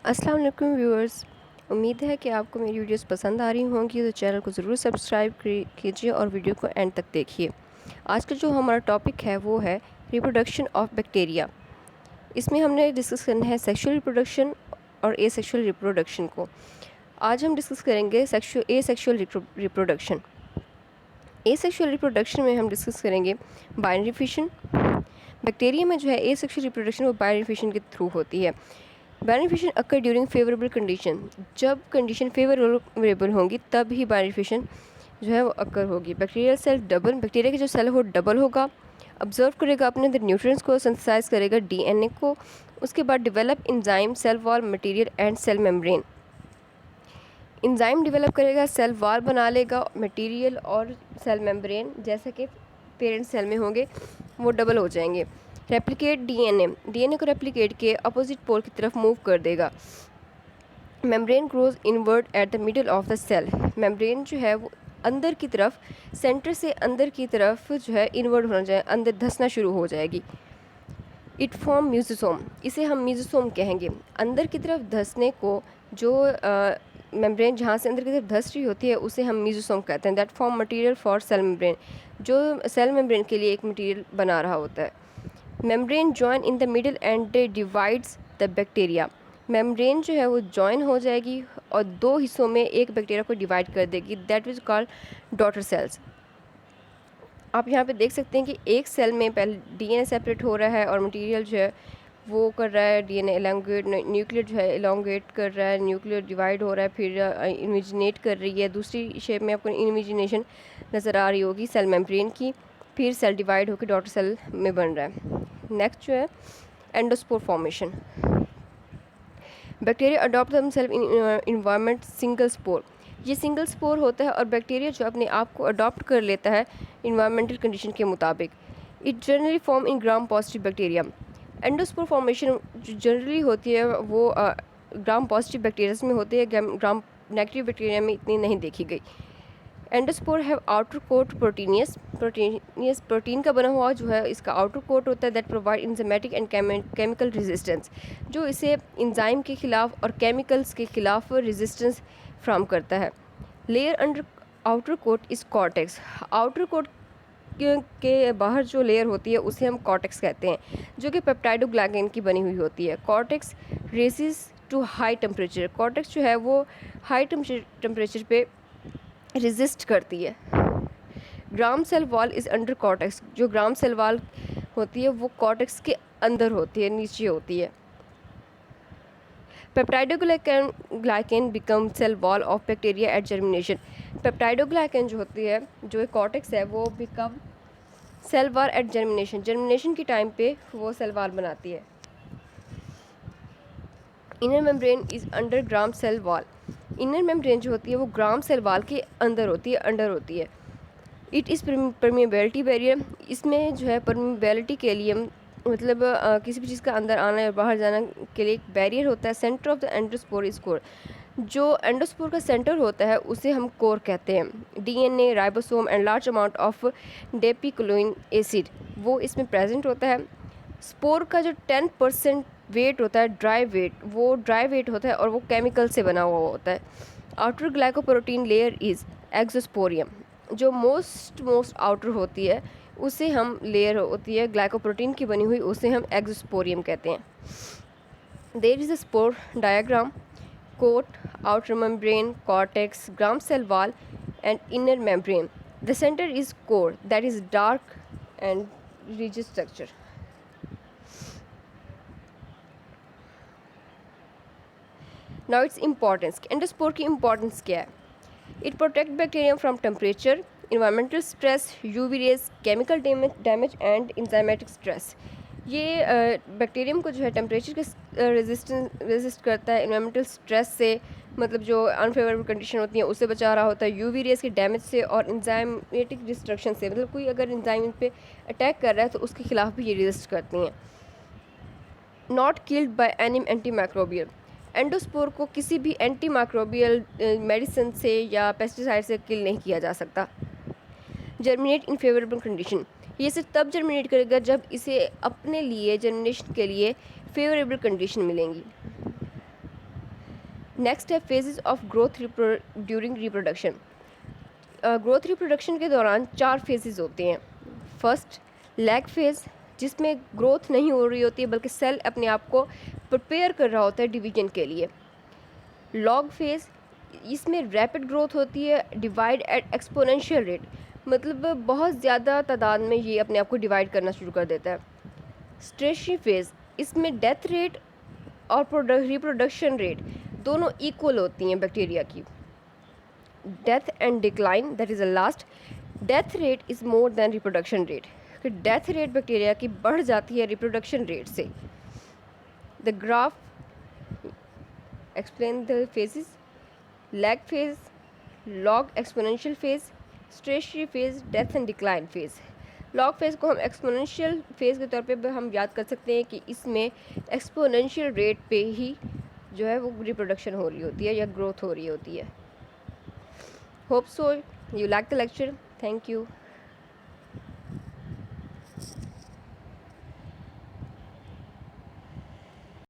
अस्सलाम वालेकुम व्यूअर्स। उम्मीद है कि आपको मेरी वीडियोस पसंद आ रही होंगी, तो चैनल को ज़रूर सब्सक्राइब कीजिए और वीडियो को एंड तक देखिए। आज का जो हमारा टॉपिक है वो है रिप्रोडक्शन ऑफ बैक्टीरिया। इसमें हमने डिस्कस करना है सेक्सुअल रिप्रोडक्शन और एसेक्सुअल रिप्रोडक्शन को। आज हम डिस्कस करेंगे एसेक्सुअल रिप्रोडक्शन। एसेक्सुअल रिप्रोडक्शन में हम डिस्कस करेंगे बाइनरी फिशन। बैक्टीरिया में जो है एसेक्सुअल रिप्रोडक्शन वो बाइनरी फिशन के थ्रू होती है। बाइनरी फिशन अकर ड्यूरिंग फेवरेबल कंडीशन, जब कंडीशन फेवरेबल होंगी तब ही बाइनरी फिशन जो है वो अकर होगी। बैक्टीरियल सेल डबल, बैक्टीरिया के जो सेल है वो डबल होगा, ऑब्जर्व करेगा अपने अंदर न्यूट्रिएंट्स को, सिंथेसाइज करेगा डीएनए को, उसके बाद develop enzyme, cell wall, material and cell membrane. Enzyme develop करेगा, सेल वॉल बना लेगा, मटेरियल और सेल मेम्ब्रेन जैसे कि पेरेंट सेल में होंगे वो डबल हो जाएंगे। रेप्लिकेट डीएनए को रेप्लिकेट के अपोजिट पोल की तरफ मूव कर देगा। Membrane grows inward at the middle of the cell, membrane जो है वो अंदर की तरफ, सेंटर से अंदर की तरफ जो है इनवर्ड होना चाहिए, अंदर धंसना शुरू हो जाएगी। इट फॉर्म म्यूजिसोम, इसे हम म्यूजिसोम कहेंगे। अंदर की तरफ धंसने को जो मेम्ब्रेन जहाँ से अंदर की तरफ धंस रही होती है उसे हम म्यूजिसोम कहते हैं। That form material for sale membrane, जो सेल मेम्ब्रेन के लिए एक मटेरियल बना रहा होता है। Membrane join in the middle and divides the bacteria, membrane जो है वो जॉइन हो जाएगी और दो हिस्सों में एक बैक्टीरिया को डिवाइड कर देगी। That is called daughter cells. आप यहाँ पे देख सकते हैं कि एक सेल में पहले डीएनए सेपरेट हो रहा है और मटेरियल जो है वो कर रहा है डीएनए एलोंगेट, न्यूक्लियर जो है एलोंगेट कर रहा है, न्यूक्लियर डिवाइड हो रहा है, फिर इन्विजिनेट कर रही है। दूसरी शेप में आपको इन्विजिनेशन नज़र आ रही होगी सेल मेम्ब्रेन की, फिर सेल डिवाइड होकर डॉटर सेल में बन रहा है। नेक्स्ट जो है endospore formation. Bacteria adopt themself in environment single spore, ये सिंगल स्पोर होता है और बैक्टीरिया जो अपने आप को अडॉप्ट कर लेता है इन्वायरमेंटल कंडीशन के मुताबिक। It generally form in gram positive bacteria, endospore formation जो जनरली होती है वो ग्राम पॉजिटिव बैक्टीरिया में होती है, ग्राम नेगेटिव बैक्टीरिया में इतनी नहीं देखी गई। Endospore have outer coat proteinaceous, protein का बना हुआ जो है इसका आउटर कोट होता है। That provide enzymatic and chemical resistance, जो इसे इंजाइम के खिलाफ और केमिकल्स के खिलाफ रेजिस्टेंस फ्राहम करता है। Layer under outer coat is cortex, outer coat के बाहर जो लेयर होती है उसे हम कॉर्टेक्स कहते हैं, जो कि पेप्टाइडोग्लाइकन की बनी हुई होती है। Cortex resists to high temperature, cortex जो है वो हाई टेम्परेचर पे रेजिस्ट करती है। Gram cell wall is under cortex, जो ग्राम सेल वॉल होती है वो कॉर्टेक्स के अंदर होती है, नीचे होती है। Peptidoglycan become cell wall of bacteria at germination, peptidoglycan जो होती है, जो एक कॉर्टेक्स है, वो become cell wall at germination, germination के टाइम पे वो सेल वॉल बनाती है। Inner membrane is under gram cell wall, inner membrane जो होती है वो ग्राम सेल वॉल के अंदर होती है, अंडर होती है। इट इज़ परमिएबिलिटी बैरियर, इसमें जो है परमिएबिलिटी के लिए मतलब किसी भी चीज़ का अंदर आना या बाहर जाना के लिए एक बैरियर होता है। Centre of the endospore is core, जो एंडोस्पोर का सेंटर होता है उसे हम कोर कहते हैं। DNA, ribosome and large amount of dipicolinic acid वो इसमें प्रेजेंट होता है। स्पोर का जो 10% वेट होता है ड्राई वेट, वो ड्राई वेट होता है और वो केमिकल से बना हुआ होता है। आउटर ग्लाइकोप्रोटीन लेयर इज़ एक्सोस्पोरियम, जो मोस्ट आउटर होती है उसे हम लेयर होती है ग्लाइकोप्रोटीन की बनी हुई, उसे हम एक्सोस्पोरियम कहते हैं। There is a spore diagram, coat, outer membrane, cortex, gram cell wall and inner membrane. The centre is core that is dark and rigid structure. Now it's importance, endospore की importance क्या है? It protect bacterium from temperature, environmental stress, UV rays, chemical damage and enzymatic stress. ये bacterium को जो है temperature के resist करता है, इन्वायरमेंटल स्ट्रेस से मतलब जो अनफेवरेबल कंडीशन होती है उससे बचा रहा होता है, यूवी रेज के डैमेज से और इंजाइमेटिक डिस्ट्रक्शन से, मतलब कोई अगर इंजाइम पे अटैक कर रहा है तो उसके खिलाफ भी ये रेजिस्ट करती हैं। Not killed by any anti microbial, endospore को किसी भी एंटी माइक्रोबियल मेडिसिन से या पेस्टिसाइड से किल नहीं किया जा सकता। जर्मिनेट इन फेवरेबल कंडीशन, ये सिर्फ तब जर्मिनेट करेगा जब इसे अपने लिए जर्मिनेशन के लिए फेवरेबल कंडीशन मिलेंगी। नेक्स्ट है phases of growth during reproduction. Growth reproduction के दौरान 4 फेजेस होते हैं। फर्स्ट लैग फेज़, जिसमें ग्रोथ नहीं हो रही होती है बल्कि सेल अपने आप को प्रिपेयर कर रहा होता है डिवीजन के लिए। लॉग फेज़, इसमें रैपिड ग्रोथ होती है, डिवाइड एट एक्सपोनेंशियल रेट, मतलब बहुत ज़्यादा तादाद में ये अपने आप को डिवाइड करना शुरू कर देता है। स्ट्रेटरी फेज़, इसमें डेथ रेट और रिप्रोडक्शन रेट दोनों इक्वल होती हैं बैक्टीरिया की। Death and decline, that is the last. Death rate is more than reproduction rate, कि डेथ रेट बैक्टीरिया की बढ़ जाती है रिप्रोडक्शन रेट से। The graph explain the phases. Lag phase, log exponential phase, stationary phase, death and decline phase. Log phase को हम exponential phase के तौर पे हम याद कर सकते हैं कि इसमें एक्सपोनेंशियल रेट पे ही जो है वो रिप्रोडक्शन हो रही होती है या ग्रोथ हो रही होती है। Hope so you like the lecture. Thank you.